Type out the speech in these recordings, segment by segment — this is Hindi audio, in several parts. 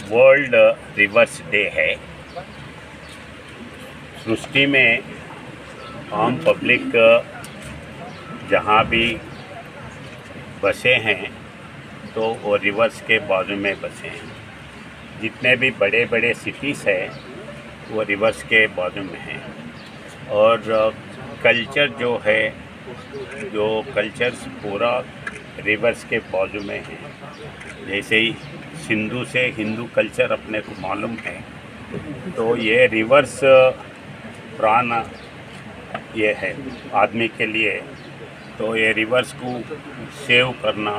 वर्ल्ड रिवर्स डे है। सृष्टि में आम पब्लिक जहाँ भी बसे हैं तो वो रिवर्स के बाजू में बसे हैं। जितने भी बड़े बड़े सिटीज़ हैं वो रिवर्स के बाजू में हैं। और कल्चर जो है, जो कल्चर्स पूरा रिवर्स के बाजू में है। जैसे ही सिंधु से हिंदू कल्चर अपने को मालूम है, तो ये रिवर्स प्राण ये है आदमी के लिए। तो ये रिवर्स को सेव करना,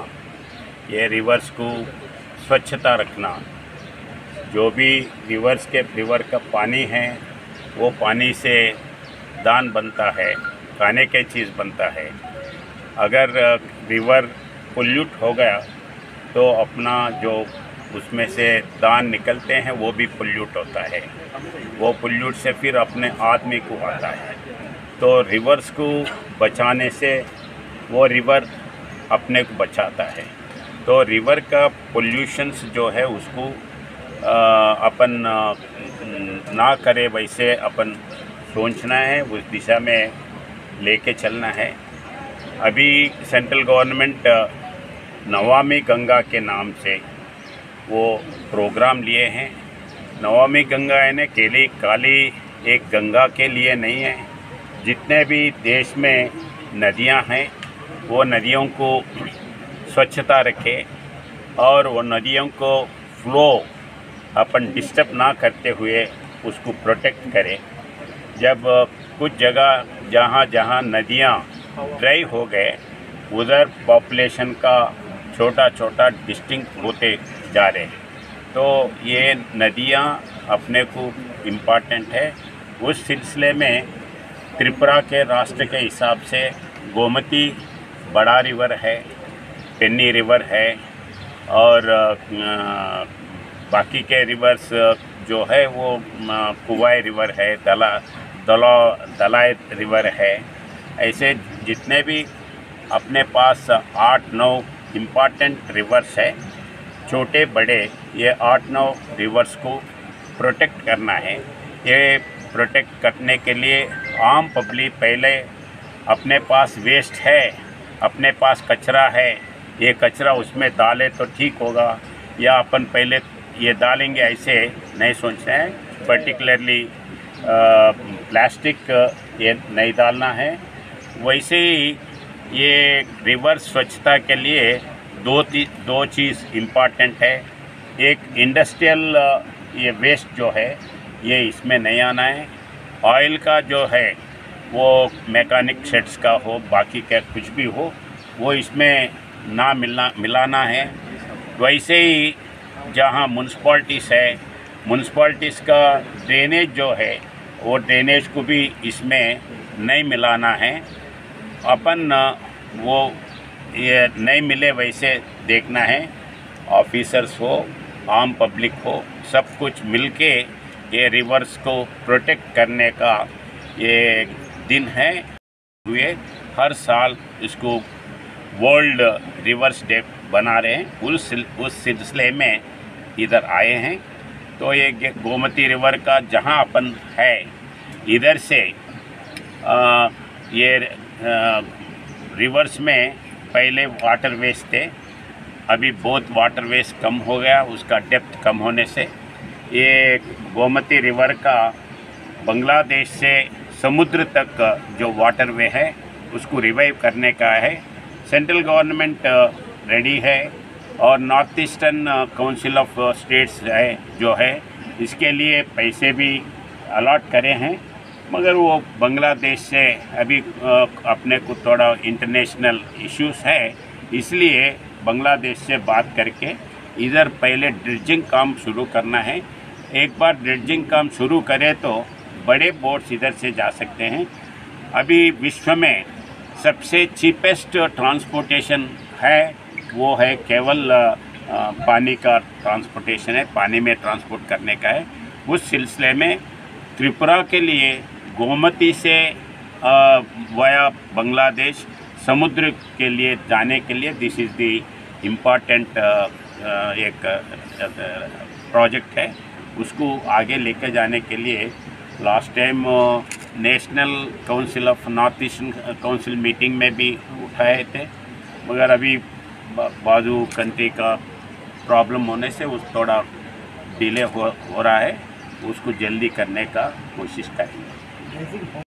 ये रिवर्स को स्वच्छता रखना, जो भी रिवर का पानी है वो पानी से दान बनता है, खाने की चीज़ बनता है। अगर रिवर पोल्यूट हो गया तो अपना जो उसमें से दान निकलते हैं वो भी पोल्यूट होता है। वो पोल्यूट से फिर अपने आदमी को आता है। तो रिवर्स को बचाने से वो रिवर अपने को बचाता है। तो रिवर का पोल्यूशंस जो है उसको अपन ना करे, वैसे अपन सोचना है, उस दिशा में लेके चलना है। अभी सेंट्रल गवर्नमेंट नमामि गंगा के नाम से वो प्रोग्राम लिए हैं। नमामि गंगा यानी केली काली एक गंगा के लिए नहीं है। जितने भी देश में नदियां हैं वो नदियों को स्वच्छता रखें और वो नदियों को फ्लो अपन डिस्टर्ब ना करते हुए उसको प्रोटेक्ट करें। जब कुछ जगह जहाँ जहाँ नदियाँ ड्राई हो गए उधर पॉपुलेशन का छोटा छोटा डिस्टिंक्ट होते जा रहे हैं। तो ये नदियाँ अपने को इम्पॉर्टेंट है। उस सिलसिले में त्रिपुरा के राष्ट्र के हिसाब से गोमती बड़ा रिवर है, पेन्नी रिवर है और बाकी के रिवर्स जो है वो कुवाई रिवर है, दलाई रिवर है। ऐसे जितने भी अपने पास 8-9 इम्पॉर्टेंट रिवर्स है, छोटे बड़े, ये 8-9 रिवर्स को प्रोटेक्ट करना है। ये प्रोटेक्ट करने के लिए आम पब्लिक पहले अपने पास वेस्ट है, अपने पास कचरा है, ये कचरा उसमें डाले तो ठीक होगा, या अपन पहले ये डालेंगे, ऐसे नहीं सोचना है। पर्टिकुलरली प्लास्टिक ये नहीं डालना है। वैसे ही ये रिवर स्वच्छता के लिए दो चीज़ इम्पॉर्टेंट है। एक इंडस्ट्रियल ये वेस्ट जो है ये इसमें नहीं आना है। ऑयल का जो है वो मैकेनिक शेड्स का हो, बाकी का कुछ भी हो, वो इसमें ना मिलाना है। वैसे ही जहाँ म्यूनसिपैलिटीज़ है, म्यूनसिपैलिटीज़ का ड्रेनेज जो है वो ड्रेनेज को भी इसमें नहीं मिलाना है। अपन वो ये नहीं मिले वैसे देखना है। ऑफिसर्स हो, आम पब्लिक हो, सब कुछ मिलके ये रिवर्स को प्रोटेक्ट करने का ये दिन है। हुए हर साल इसको वर्ल्ड रिवर्स डे बना रहे हैं। उस सिलसिले में इधर आए हैं। तो ये गोमती रिवर का जहाँ अपन है इधर से ये रिवर्स में पहले वाटरवेज थे, अभी बहुत वाटरवेज कम हो गया, उसका डेप्थ कम होने से ये गोमती रिवर का बांग्लादेश से समुद्र तक जो वाटरवे है उसको रिवाइव करने का है। सेंट्रल गवर्नमेंट रेडी है और north eastern council of states है जो है, इसके लिए पैसे भी अलॉट करे हैं। मगर वो बांग्लादेश से अभी अपने को थोड़ा इंटरनेशनल इश्यूज है, इसलिए बांग्लादेश से बात करके इधर पहले ड्रेजिंग काम शुरू करना है। एक बार ड्रेजिंग काम शुरू करें तो बड़े बोट्स इधर से जा सकते हैं। अभी विश्व में सबसे चीपेस्ट ट्रांसपोर्टेशन है वो है केवल पानी का ट्रांसपोर्टेशन है, पानी में ट्रांसपोर्ट करने का है। उस सिलसिले में त्रिपुरा के लिए गोमती से वाया बांग्लादेश समुद्र के लिए जाने के लिए दिस इज़ द इम्पॉर्टेंट एक प्रोजेक्ट है, उसको आगे लेकर जाने के लिए last time national council of north eastern council meeting में भी उठाए थे, मगर अभी बाजू कंट्री का प्रॉब्लम होने से उस थोड़ा डिले हो रहा है। उसको जल्दी करने का कोशिश करेंगे।